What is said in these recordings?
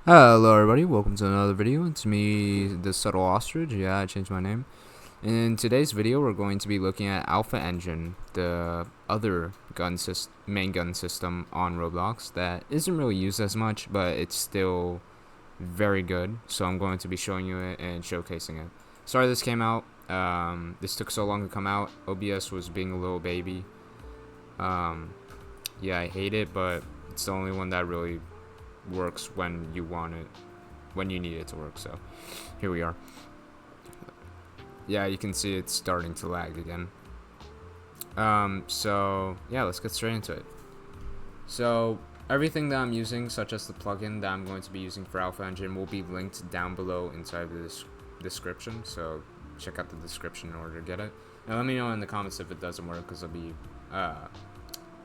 Hello everybody, welcome to another video. It's me, the Subtle Ostrich. Yeah, I changed my name. In today's video, we're going to be looking at Alpha Engine, the other main gun system on Roblox that isn't really used as much, but it's still very good. So I'm going to be showing you it and showcasing it. Sorry this came out. This took so long to come out. OBS was being a little baby. Yeah, I hate it, but it's the only one that really works when you want it, when you need it to work. So here we are. Yeah, you can see it's starting to lag again. So yeah, let's get straight into it. So everything that I'm using, such as the plugin that I'm going to be using for Alpha Engine, will be linked down below inside the description. So check out the description in order to get it. Now let me know in the comments if it doesn't work, because it'll be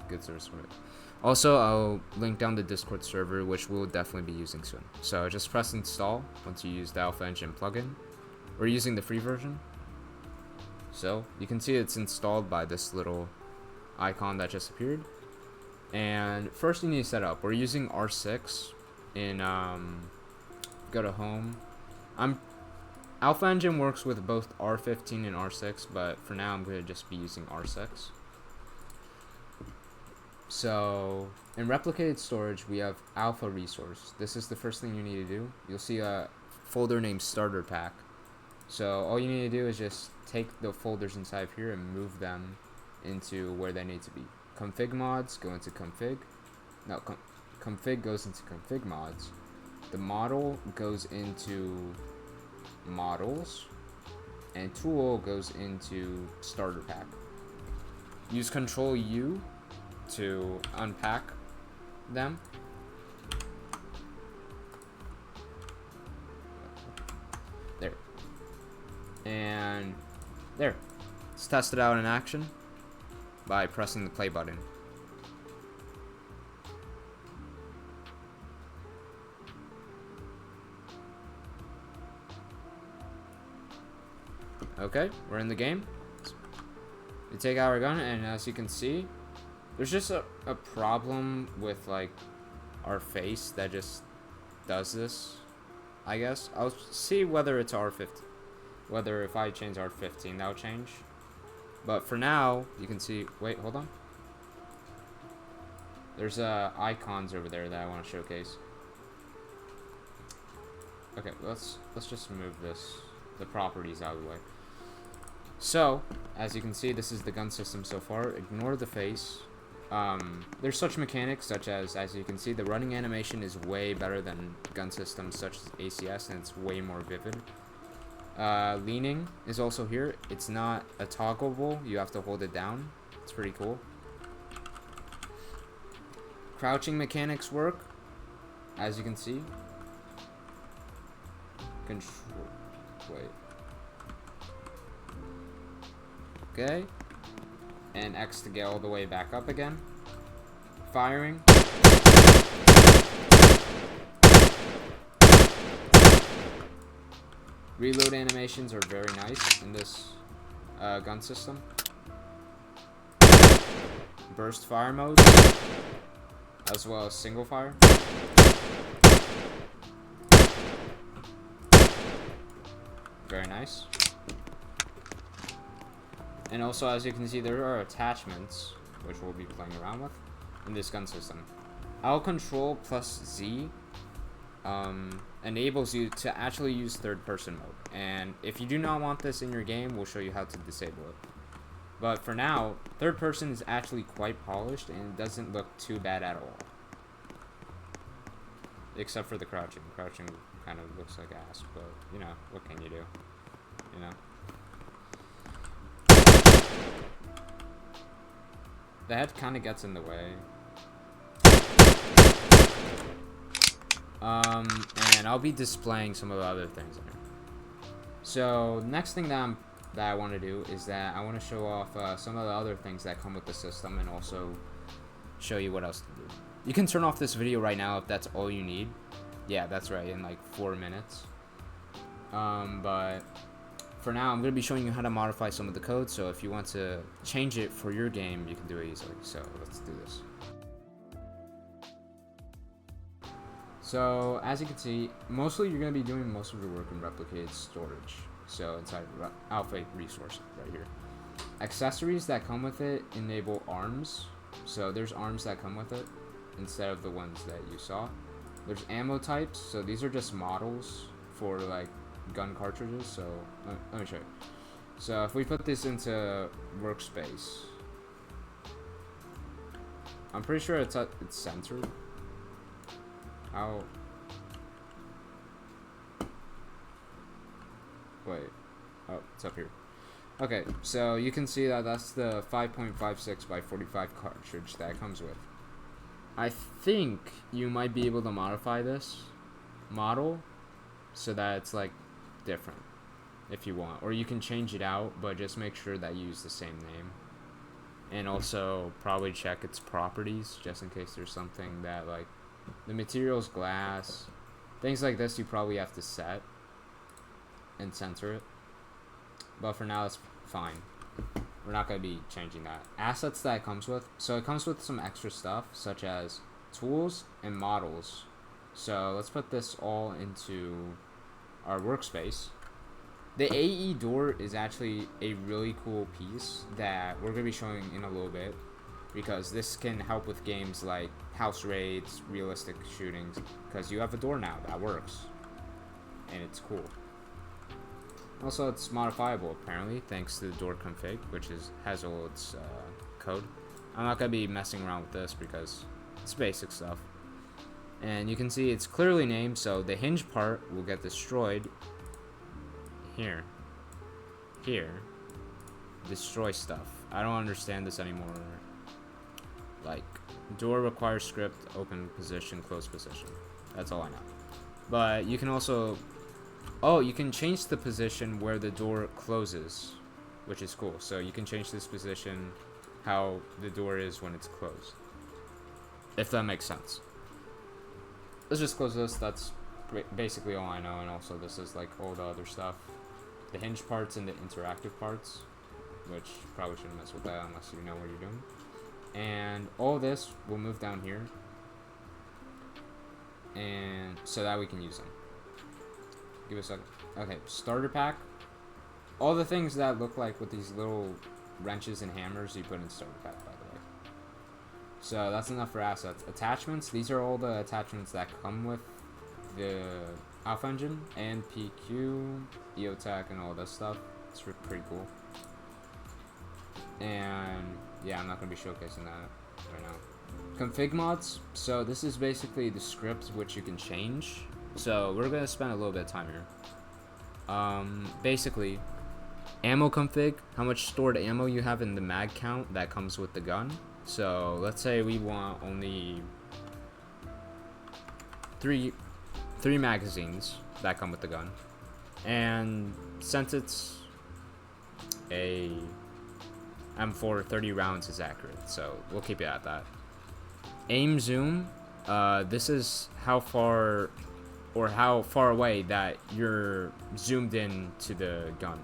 good source for it. Also, I'll link down the Discord server, which we'll definitely be using soon. So just press install once you use the Alpha Engine plugin. We're using the free version. So you can see it's installed by this little icon that just appeared. And first you need to set up. We're using R6 in go to home. Alpha Engine works with both R15 and R6, but for now I'm going to just be using R6. So in replicated storage, we have alpha resource. This is the first thing you need to do. You'll see a folder named starter pack. So all you need to do is just take the folders inside of here and move them into where they need to be. Config mods go into config. No, config goes into config mods. The model goes into models, and tool goes into starter pack. Use Control U to unpack them. There. And there. Let's test it out in action by pressing the play button. Okay, we're in the game. We take out our gun, and as you can see, there's just a problem with like our face that just does this, I guess. I'll see whether it's R15, whether if I change R15 that'll change. But for now, you can see, wait, hold on. There's icons over there that I want to showcase. Okay, let's just move the properties out of the way. So, as you can see, this is the gun system so far. Ignore the face. There's such mechanics such as you can see, the running animation is way better than gun systems such as ACS, and it's way more vivid. Leaning is also here. It's not a toggleable, you have to hold it down. It's pretty cool. Crouching mechanics work, as you can see. Wait. Okay. And X to get all the way back up again. Firing. Reload animations are very nice in this gun system. Burst fire mode, as well as single fire. Very nice. And also, as you can see, there are attachments, which we'll be playing around with in this gun system. L control plus Z enables you to actually use third-person mode. And if you do not want this in your game, we'll show you how to disable it. But for now, third person is actually quite polished, and it doesn't look too bad at all. Except for the crouching. Crouching kind of looks like ass, but, you know, what can you do? You know? The head kind of gets in the way. And I'll be displaying some of the other things in here. So, next thing that I want to do is that I want to show off some of the other things that come with the system, and also show you what else to do. You can turn off this video right now if that's all you need. Yeah, that's right, in like 4 minutes. But for now, I'm going to be showing you how to modify some of the code, so if you want to change it for your game, you can do it easily. So let's do this. So as you can see, mostly you're going to be doing most of your work in replicated storage. So inside alpha resource right here. Accessories that come with it enable arms. So there's arms that come with it instead of the ones that you saw. There's ammo types. So these are just models for like gun cartridges. So let me show you. So if we put this into workspace, I'm pretty sure it's centered. How? Wait. Oh, it's up here. Okay, so you can see that that's the 5.56 by 45 cartridge that comes with. I think you might be able to modify this model so that it's like different if you want, or you can change it out, but just make sure that you use the same name. And also probably check its properties just in case there's something that like the material's glass, things like this you probably have to set and censor it. But for now it's fine. We're not going to be changing that. Assets that it comes with. So it comes with some extra stuff such as tools and models. So let's put this all into our workspace. The AE door is actually a really cool piece that we're going to be showing in a little bit, because this can help with games like house raids, realistic shootings, because you have a door now that works and it's cool. Also, it's modifiable apparently thanks to the door config, which has all its code. I'm not going to be messing around with this because it's basic stuff. And you can see it's clearly named, so the hinge part will get destroyed. Here, destroy stuff. I don't understand this anymore. Like, door requires script, open position, close position. That's all I know. But you can also, you can change the position where the door closes, which is cool. So you can change this position how the door is when it's closed, if that makes sense. Let's just close this. That's basically all I know. And also this is like all the other stuff, the hinge parts and the interactive parts, which probably shouldn't mess with that unless you know what you're doing. And all this will move down here, and so that we can use them. Give us a second. Okay, starter pack. All the things that look like with these little wrenches and hammers you put in starter pack, by the way. So that's enough for assets. Attachments. These are all the attachments that come with the Alpha Engine and PQ, EOTech, and all this stuff. It's pretty cool. And yeah, I'm not going to be showcasing that right now. Config mods. So this is basically the script which you can change. So we're going to spend a little bit of time here. Basically, ammo config, how much stored ammo you have in the mag count that comes with the gun. So let's say we want only three magazines that come with the gun. And since it's a M4, 30 rounds is accurate, so we'll keep it at that. Aim zoom, this is how far away that you're zoomed in to the gun.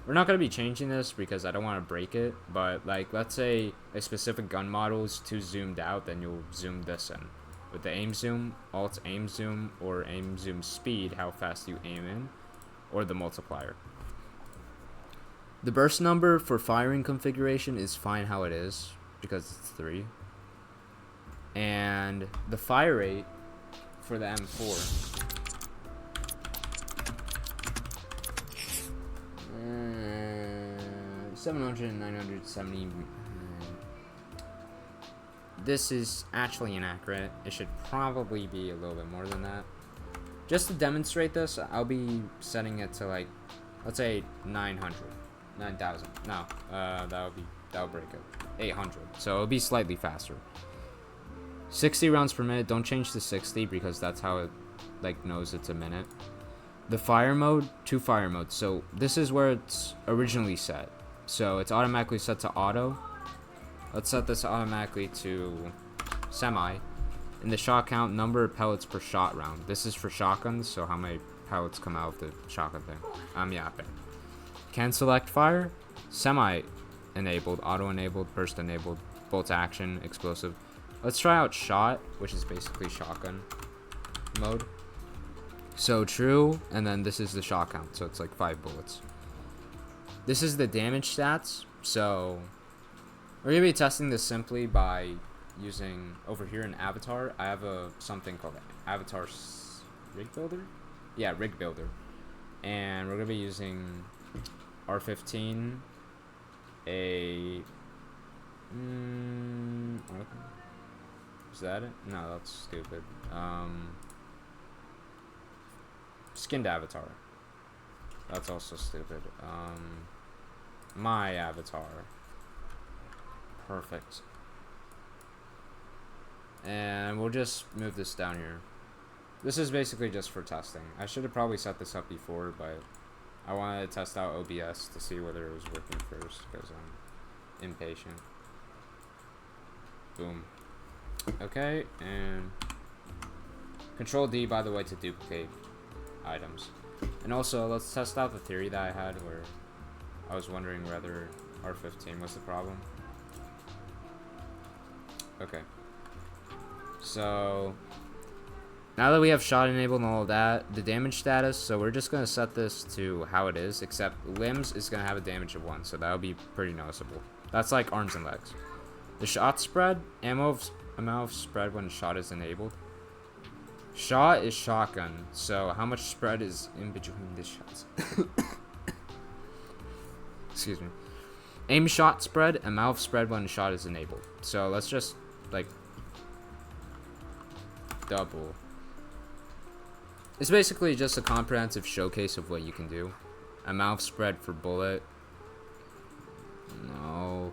We're not going to be changing this because I don't want to break it, but like let's say a specific gun model is too zoomed out, then you'll zoom this in. With the aim zoom, alt aim zoom, or aim zoom speed, how fast you aim in, or the multiplier. The burst number for firing configuration is fine how it is, because it's 3. And the fire rate for the M4. 700 and 970. This is actually inaccurate. It should probably be a little bit more than that. Just to demonstrate this, I'll be setting it to like, let's say 900. 9,000. No, that'll break it. 800. So it'll be slightly faster. 60 rounds per minute. Don't change to 60 because that's how it like knows it's a minute. The fire mode, 2 fire modes. So this is where it's originally set. So it's automatically set to auto. Let's set this automatically to semi. And the shot count, number of pellets per shot round. This is for shotguns, so how many pellets come out of the shotgun thing. I'm yapping. Can select fire, semi-enabled, auto-enabled, burst-enabled, bolt action, explosive. Let's try out shot, which is basically shotgun. mode. So true, and then this is the shot count, so it's like 5 bullets. This is the damage stats, so we're gonna be testing this simply by using over here in Avatar. I have something called Avatar Rig Builder. Yeah, Rig Builder, and we're gonna be using R15. Is that it? No, that's stupid. Skinned Avatar. That's also stupid. My avatar. Perfect. And we'll just move this down here. This is basically just for testing. I should have probably set this up before, but I wanted to test out OBS to see whether it was working first because I'm impatient. Boom. Okay, and Control D, by the way, to duplicate items. And also, let's test out the theory that I had where I was wondering whether R15 was the problem. Okay. So, now that we have shot enabled and all of that, the damage status, so we're just going to set this to how it is, except limbs is going to have a damage of 1, so that would be pretty noticeable. That's like arms and legs. The shot spread, amount of spread when shot is enabled. Shot is shotgun, so how much spread is in between the shots? Excuse me. Aim shot spread, amount of spread when shot is enabled. So let's just, like, double. It's basically just a comprehensive showcase of what you can do. Amount of spread for bullet. No.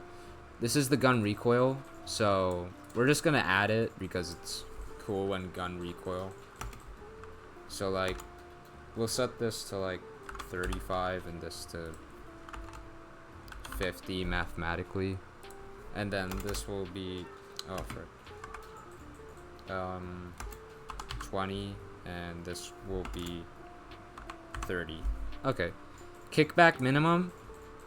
This is the gun recoil, so we're just gonna add it because it's cool when gun recoil. So like, we'll set this to like 35 and this to 50 mathematically, and then this will be 20, and this will be 30. Okay. Kickback minimum.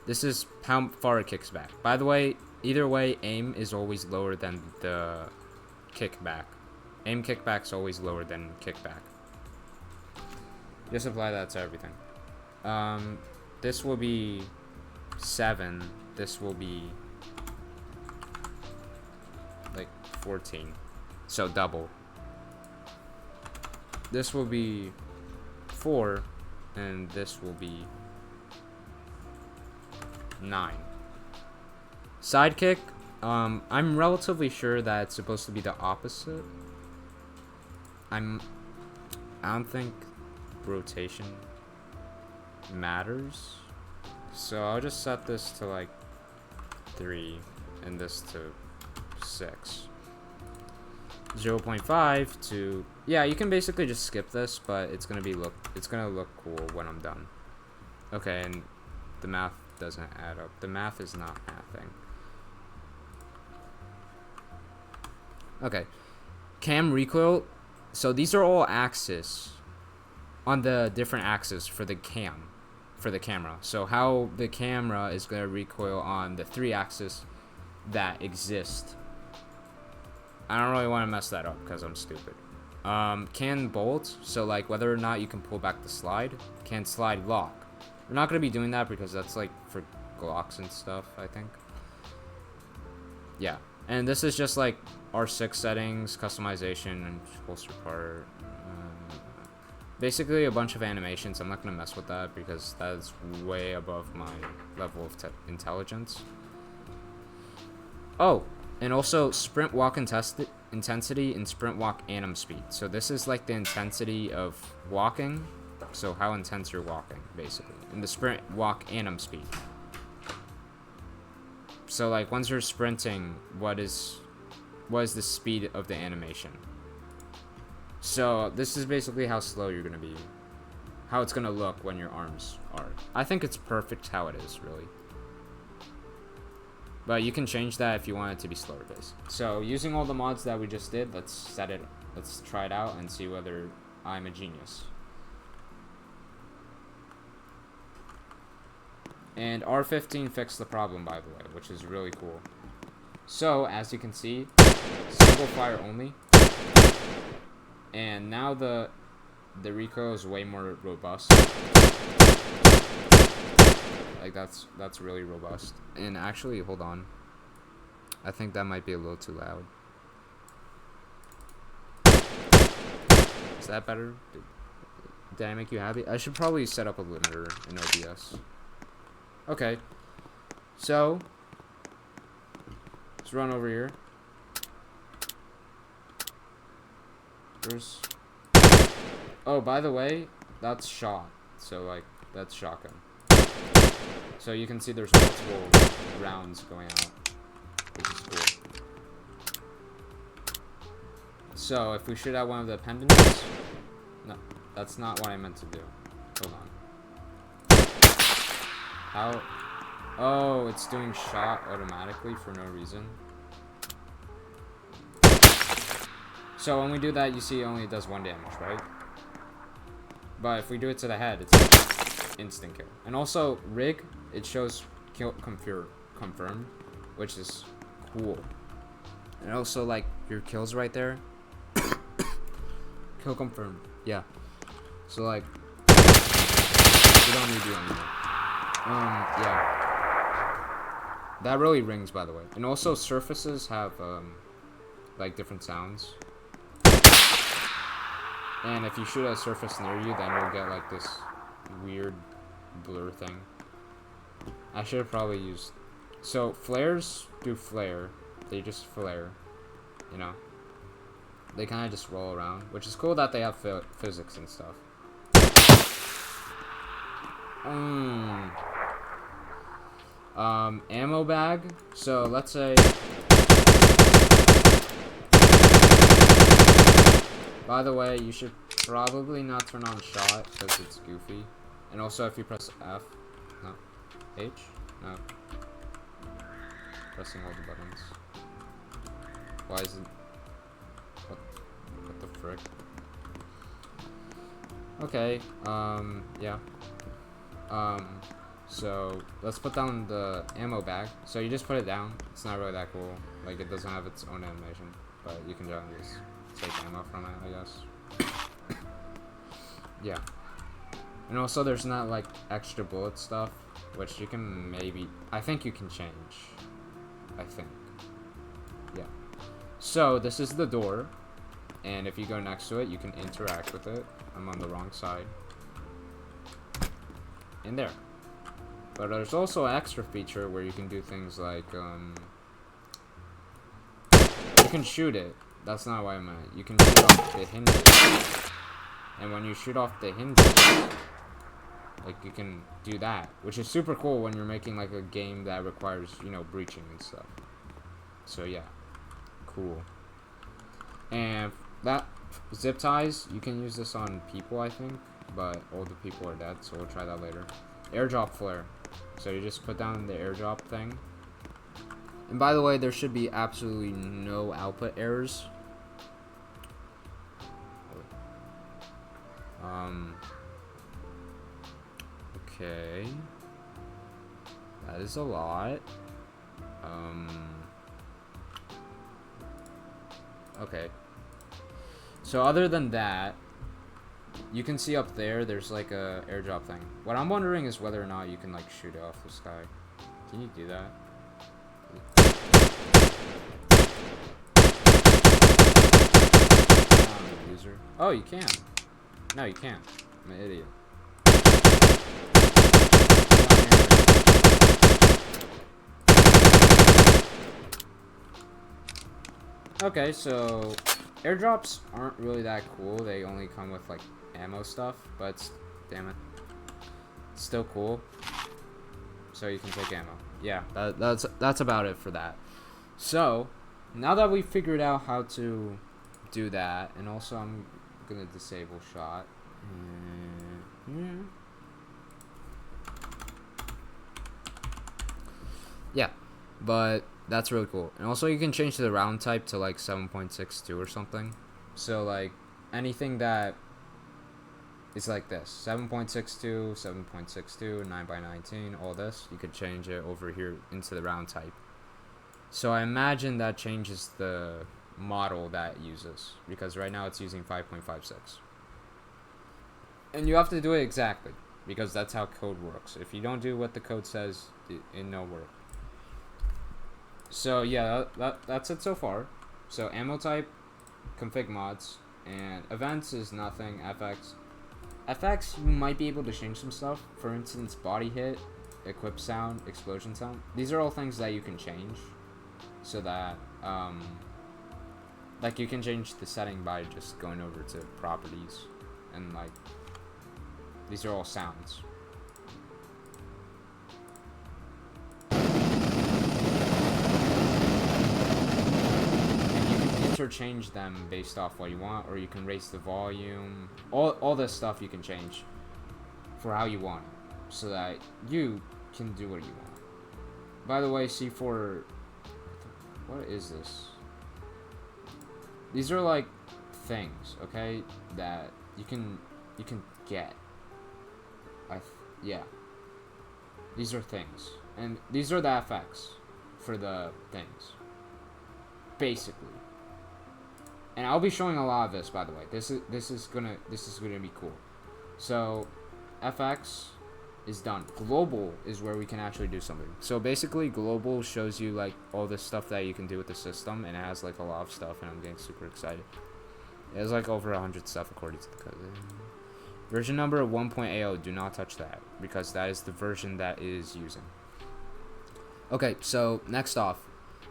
This is how far it kicks back. By the way, either way, aim is always lower than the kickback. Aim kickback's always lower than kickback. Just apply that to everything. This will be 7. This will be like 14. So double. This will be 4, and this will be 9. Sidekick, I'm relatively sure that it's supposed to be the opposite. I don't think rotation matters. So I'll just set this to like 3 and this to 6. 0.5 to, yeah, you can basically just skip this, but it's gonna look cool when I'm done. Okay, and the math doesn't add up. The math is not mathing. Okay, cam recoil. So these are all axes on the different axes for the camera. So how the camera is going to recoil on the 3 axes that exist. I don't really want to mess that up because I'm stupid. Can bolt, so like whether or not you can pull back the slide. Can slide lock. We're not going to be doing that because that's like for Glocks and stuff, I think. Yeah. And this is just like R6 settings, customization, and holster part. Basically a bunch of animations. I'm not going to mess with that because that is way above my level of intelligence. Oh, and also sprint walk intensity and sprint walk anim speed. So this is like the intensity of walking. So how intense you're walking, basically. And the sprint walk anim speed. So like once you're sprinting, what is the speed of the animation? So this is basically how slow you're gonna be, how it's gonna look when your arms are. I think it's perfect how it is, really. But you can change that if you want it to be slower pace. So using all the mods that we just did, let's try it out and see whether I'm a genius. And R15 fixed the problem, by the way, which is really cool. So, as you can see, single fire only. And now the recoil is way more robust. Like that's really robust. And actually, hold on. I think that might be a little too loud. Is that better? Did I make you happy? I should probably set up a limiter in OBS. Okay. So let's run over here. There's. Oh, by the way, that's shot. So like that's shotgun. So you can see there's multiple rounds going out, which is cool. So if we shoot at one of the pendants, no, that's not what I meant to do. Hold on. How? Oh, it's doing shot automatically for no reason. So when we do that, you see it only does 1 damage, right? But if we do it to the head, it's instant kill. And also, rig, it shows kill confirmed, which is cool. And also, like, your kills right there. Kill confirmed. Yeah. So, like, we don't need you anymore. Yeah. That really rings, by the way. And also, surfaces have, like, different sounds. And if you shoot at a surface near you, then you'll get, like, this weird blur thing. I should have probably used... So, flares do flare. They just flare, you know? They kind of just roll around, which is cool that they have physics and stuff. Ammo bag. So, let's say... By the way, you should probably not turn on shot because it's goofy. And also, if you press F, no, H, no, pressing all the buttons. Why is it? What the frick? Okay. Yeah. So let's put down the ammo bag. So you just put it down. It's not really that cool. Like it doesn't have its own animation, but you can just take ammo from it, I guess. Yeah. And also there's not like extra bullet stuff, which you can maybe, I think you can change. I think. Yeah. So this is the door, and if you go next to it, you can interact with it. I'm on the wrong side. In there. But there's also an extra feature where you can do things like, you can shoot it. That's not what I meant. You can shoot off the hinges. And when you shoot off the hinges, like, you can do that. Which is super cool when you're making, like, a game that requires, you know, breaching and stuff. So, yeah. Cool. And that zip ties, you can use this on people, I think. But all the people are dead, so we'll try that later. Airdrop flare. So you just put down the airdrop thing. And by the way, there should be absolutely no output errors. Okay. That is a lot. Okay. So other than that, you can see up there, there's like a airdrop thing. What I'm wondering is whether or not you can like shoot it off the sky. Can you do that? User. Oh, you can. No, you can't. I'm an idiot. Okay, so airdrops aren't really that cool. They only come with like ammo stuff, but damn it, it's still cool. So you can take ammo. Yeah, that's about it for that. So now that we figured out how to do that, and also I'm gonna disable shot. Yeah, but that's really cool. And also you can change the round type to like 7.62 or something. So like anything that is like this, 7.62, 7.62, 9x19, all this, you could change it over here into the round type. So I imagine that changes the model that uses, because right now it's using 5.56. And you have to do it exactly, because that's how code works. If you don't do what the code says, it no work. So yeah, that's it so far. So ammo type, config mods, and events is nothing. FX, you might be able to change some stuff. For instance, body hit, equip sound, explosion sound. These are all things that you can change, so that like you can change the setting by just going over to properties, and like these are all sounds. Interchange them based off what you want, or you can raise the volume. All this stuff you can change for how you want, so that you can do what you want. By the way, C4, what is this? These are like things, okay, that you can get. Yeah. These are things, and these are the FX for the things, basically. And I'll be showing a lot of this, by the way. This is gonna be cool. So, FX is done. Global is where we can actually do something. So basically, global shows you like all this stuff that you can do with the system, and it has like a lot of stuff, and I'm getting super excited. It has like over 100 stuff according to the code. Version number 1.0, do not touch that, because that is the version that is using. Okay, so next off.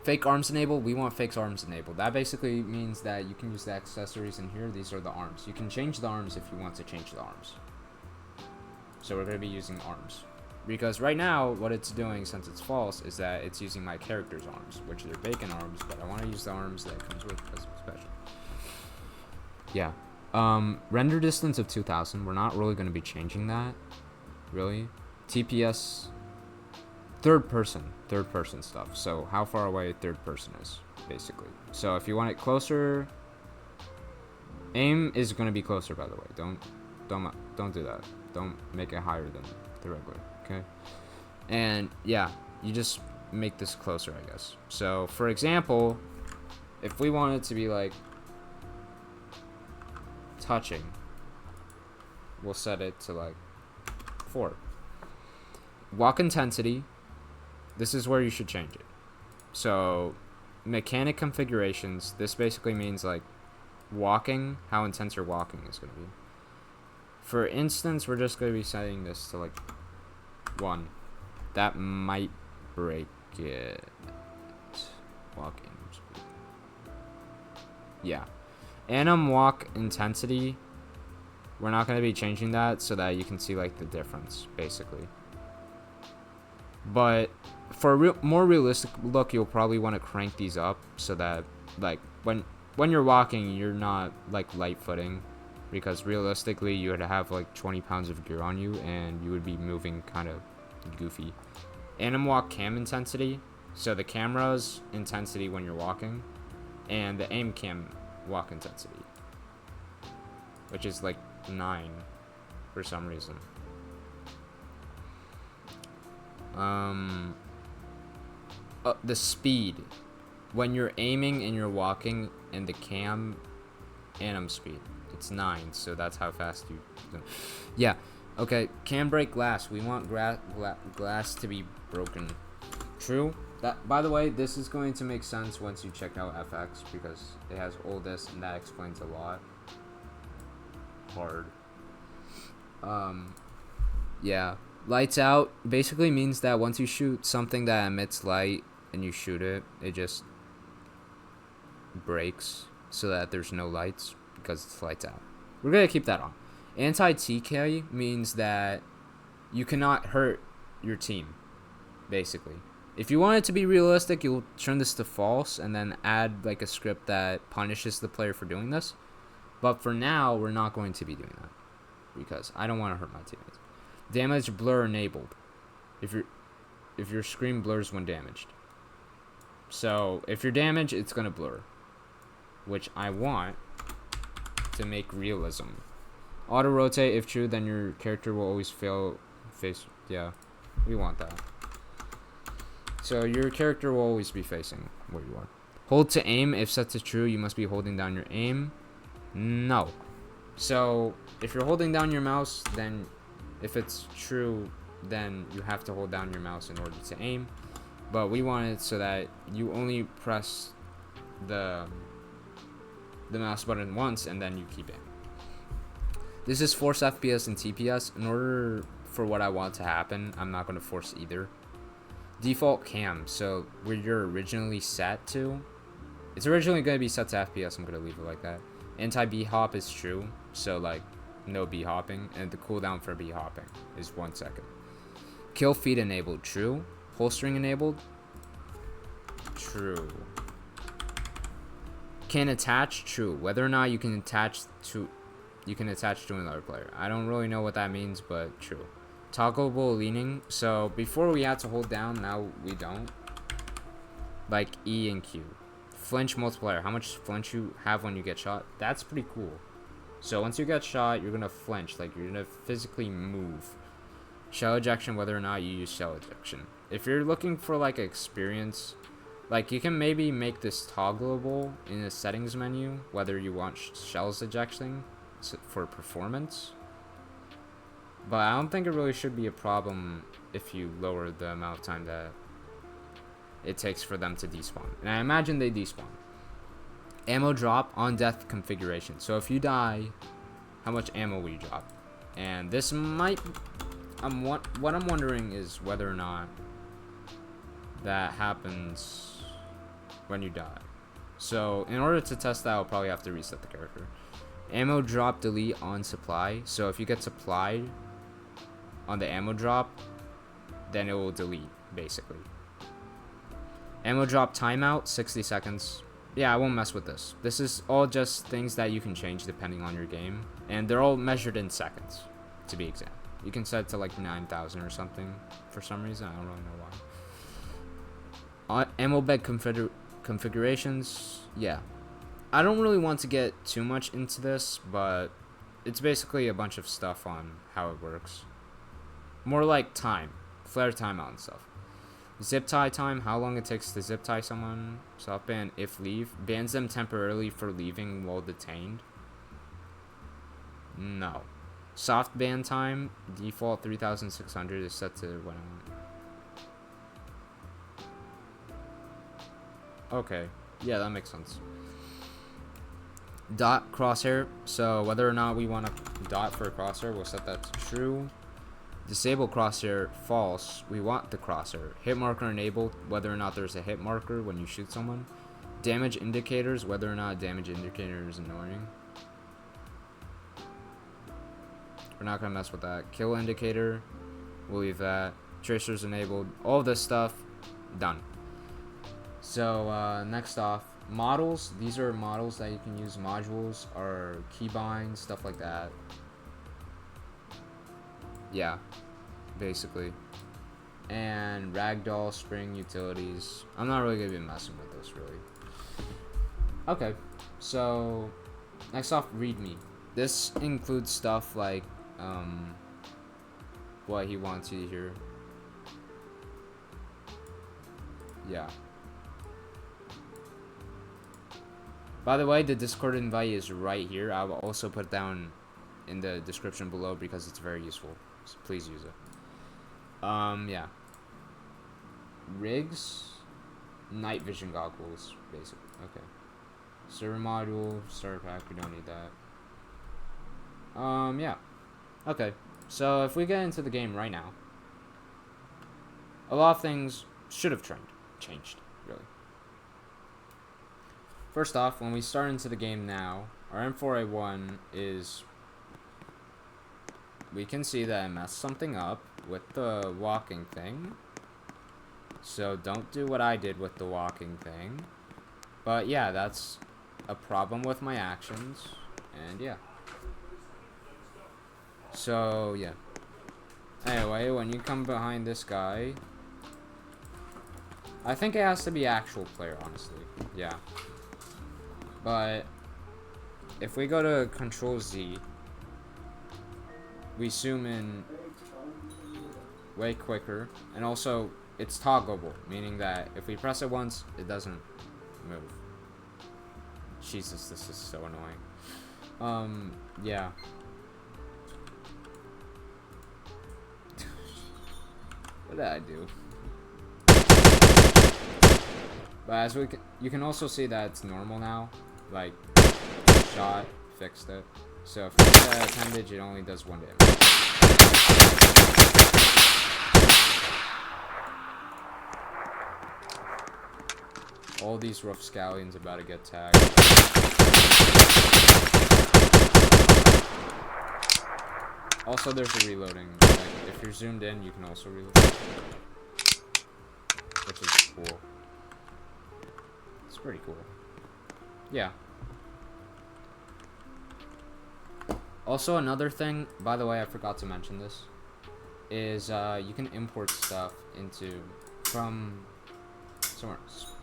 Fake arms enabled, we want fake arms enabled. That basically means that you can use the accessories in here. These are the arms. You can change the arms if you want to change the arms. So we're going to be using arms. Because right now, what it's doing, since it's false, is that it's using my character's arms, which are bacon arms, but I want to use the arms that it comes with because it's special. Yeah. Render distance of 2000. We're not really going to be changing that. Really. TPS... third person stuff. So how far away third person is, basically. So if you want it closer, aim is going to be closer, by the way. Don't do that. Don't make it higher than the regular, okay? And yeah, you just make this closer, I guess. So for example, if we want it to be like touching, we'll set it to like 4. Walk intensity, this is where you should change it. So mechanic configurations, this basically means like walking, how intense your walking is going to be. For instance, we're just going to be setting this to like 1. That might break it. Walking speed. Yeah. Anim walk intensity, we're not going to be changing that, so that you can see like the difference, basically. But for a more realistic look, you'll probably want to crank these up, so that like when you're walking, you're not like light footing, because realistically you would have like 20 pounds of gear on you and you would be moving kind of goofy. Anim walk cam intensity, so the camera's intensity when you're walking, and the aim cam walk intensity, which is like 9 for some reason. The speed when you're aiming and you're walking, and the cam anim speed, it's 9, so that's how fast you do. Yeah. Okay, can break glass. We want glass to be broken. True. That, by the way, this is going to make sense once you check out FX, because it has all this, and that explains a lot. Hard. Yeah. Lights out basically means that once you shoot something that emits light and you shoot it, it just breaks so that there's no lights, because it's lights out. We're going to keep that on. Anti-TK means that you cannot hurt your team, basically. If you want it to be realistic, you'll turn this to false and then add like a script that punishes the player for doing this. But for now, we're not going to be doing that, because I don't want to hurt my teammates. Damage blur enabled. If your screen blurs when damaged. So if you're damaged, it's gonna blur, which I want to make realism. Auto rotate, if true, then your character will always face. Yeah, we want that. So your character will always be facing where you are. Hold to aim. If set to true, you must be holding down your aim. No. So if you're holding down your mouse, then if it's true, then you have to hold down your mouse in order to aim. But we want it so that you only press the mouse button once and then you keep aiming. This is force FPS and TPS. In order for what I want to happen, I'm not going to force either. Default cam, so where you're originally set to, it's originally going to be set to FPS. I'm going to leave it like that. Anti-B hop is true, so like no B hopping, and the cooldown for B hopping is 1 second. Kill feed enabled, true. Holstering enabled, true. Can attach, true. Whether or not you can attach to another player, I don't really know what that means, but true. Toggleable leaning, so before we had to hold down, now we don't. Like E and Q. Flinch multiplier, how much flinch you have when you get shot, that's pretty cool. So once you get shot, you're gonna flinch, like you're gonna physically move. Shell ejection, whether or not you use shell ejection. If you're looking for like experience, like you can maybe make this toggleable in the settings menu, whether you want shells ejecting for performance. But I don't think it really should be a problem if you lower the amount of time that it takes for them to despawn. And I imagine they despawn. Ammo drop on death configuration. So if you die, how much ammo will you drop? And this might... what I'm wondering is whether or not that happens when you die. So in order to test that, I'll probably have to reset the character. Ammo drop delete on supply. So if you get supplied on the ammo drop, then it will delete, basically. Ammo drop timeout, 60 seconds. Yeah, I won't mess with this. This is all just things that you can change depending on your game. And they're all measured in seconds, to be exact. You can set it to like 9,000 or something for some reason. I don't really know why. Ammo bed configurations, yeah. I don't really want to get too much into this, but it's basically a bunch of stuff on how it works. More like time, flare timeout and stuff. Zip tie time, how long it takes to zip tie someone. Soft ban if leave. Bans them temporarily for leaving while detained. No. Soft ban time, default 3600 is set to when okay, yeah, that makes sense. Dot crosshair, so whether or not we want a dot for a crosshair, we'll set that to true. Disable crosshair, false. We want the crosshair. Hit marker enabled, whether or not there's a hit marker when you shoot someone. Damage indicators, whether or not damage indicator is annoying. We're not gonna mess with that. Kill indicator, we'll leave that. Tracers enabled. All this stuff, done. So next off, models. These are models that you can use. Modules or keybinds, stuff like that. Yeah, basically. And ragdoll, spring, utilities. I'm not really gonna be messing with this really. Okay, so next off, readme. This includes stuff like what he wants you to hear. Yeah. By the way, the Discord invite is right here. I will also put it down in the description below because it's very useful. So please use it. Yeah. Rigs, night vision goggles, basically. Okay. Server module, starter pack. We don't need that. Yeah. Okay. So if we get into the game right now, a lot of things should have changed, really. First off, when we start into the game now, our M4A1 is... we can see that I messed something up with the walking thing. So don't do what I did with the walking thing. But yeah, that's a problem with my actions. And yeah. So yeah. Anyway, when you come behind this guy... I think it has to be actual player, honestly. Yeah. But if we go to Control Z, we zoom in way quicker, and also it's toggleable, meaning that if we press it once, it doesn't move. Jesus, this is so annoying. Yeah. What did I do? But as you can also see that it's normal now. Like, shot, fixed it. So if you hit that appendage, it only does 1 damage. All these rough scallions about to get tagged. Also, there's a reloading. Like, if you're zoomed in, you can also reload. Which is cool. It's pretty cool. Yeah. Also, another thing, by the way, I forgot to mention this, is you can import stuff from somewhere else.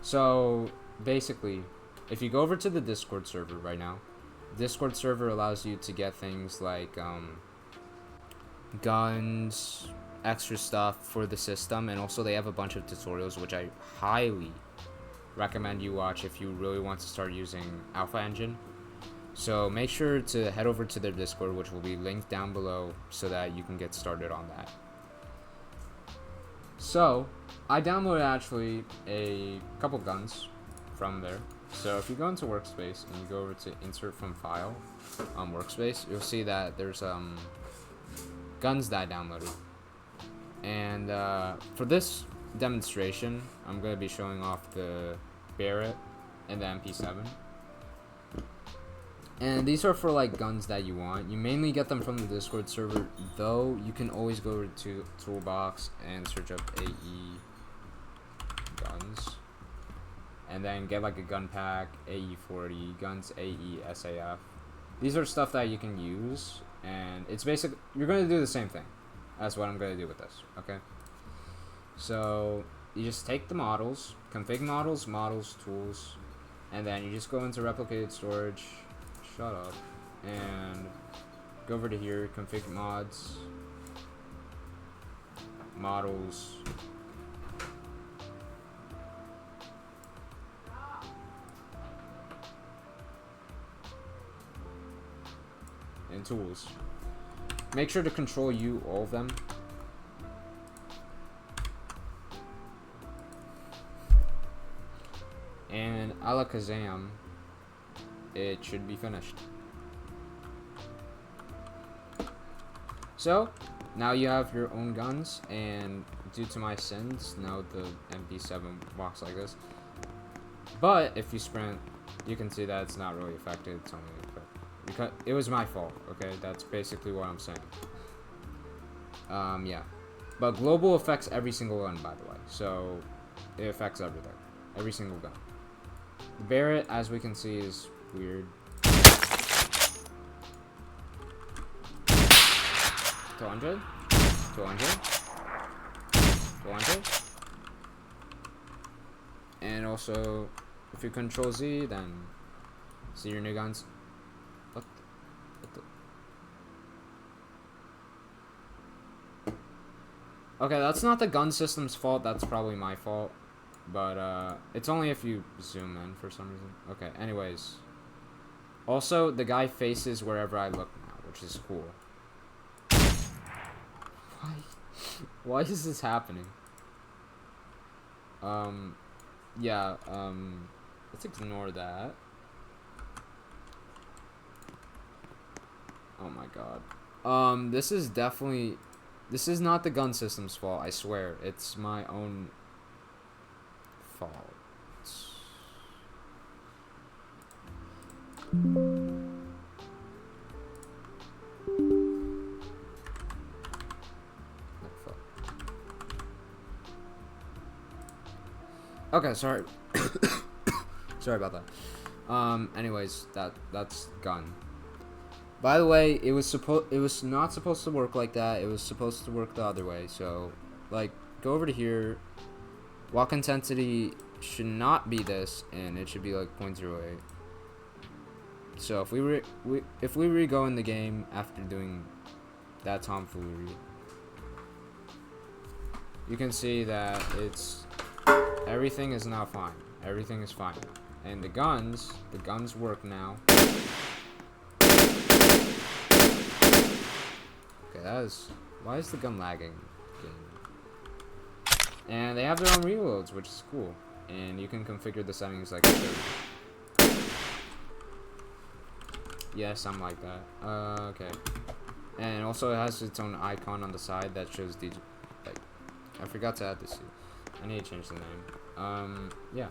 So, basically, if you go over to the Discord server right now, Discord server allows you to get things like guns, extra stuff for the system, and also they have a bunch of tutorials which I highly recommend you watch if you really want to start using Alpha Engine. So make sure to head over to their Discord, which will be linked down below, so that you can get started on that. So I downloaded actually a couple guns from there. So if you go into Workspace and you go over to Insert from File on Workspace, you'll see that there's guns that I downloaded. And for this demonstration, I'm going to be showing off the Barrett and the MP7. And these are for like guns that you want. You mainly get them from the Discord server, though you can always go to Toolbox and search up AE guns. And then get like a gun pack, AE40, guns AE, SAF. These are stuff that you can use, and it's basically, you're going to do the same thing as what I'm going to do with this, okay? So, you just take the models, config models, models, tools, and then you just go into replicated storage, shut up, and go over to here, config mods, models, and tools. Make sure to control U all of them. And alakazam, it should be finished. So now you have your own guns, and due to my sins, now the MP7 walks like this. But if you sprint, you can see that it's not really affected. It's only because it was my fault, okay? That's basically what I'm saying. Yeah. But global affects every single gun, by the way. So, it affects everything. Every single gun. The Barrett, as we can see, is weird. 200? 200? 200? And also, if you control Z, then see your new guns. Okay, that's not the gun system's fault, that's probably my fault. But, it's only if you zoom in for some reason. Okay, anyways. Also, the guy faces wherever I look now, which is cool. Why is this happening? Yeah, let's ignore that. Oh my god. This is not the gun system's fault, I swear. It's my own fault. Okay, sorry. Sorry about that. Anyways, that's gun. By the way, it was not supposed to work like that. It was supposed to work the other way. So, like, go over to here. Walk intensity should not be this, and it should be like 0.08. So if we re-go in the game after doing that tomfoolery, you can see that it's Everything is now fine. Everything is fine now. And the guns work now. Okay, that is... Why is the gun lagging? And they have their own reloads, which is cool. And you can configure the settings like I showed you. Yeah, something like that. Okay. And also it has its own icon on the side that shows the... Like, I forgot to add this. I need to change the name. Yeah.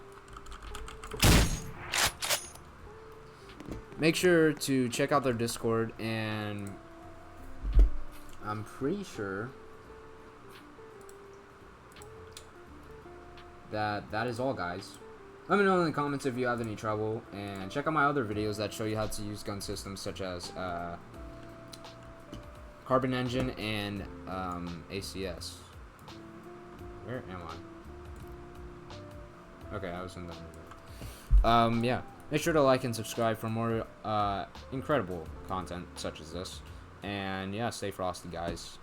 Make sure to check out their Discord, and I'm pretty sure that is all, guys. Let me know in the comments if you have any trouble, and check out my other videos that show you how to use gun systems such as Carbon Engine and ACS. Where am I? Okay, I was in the yeah. Make sure to like and subscribe for more incredible content such as this. And yeah, stay frosty, guys.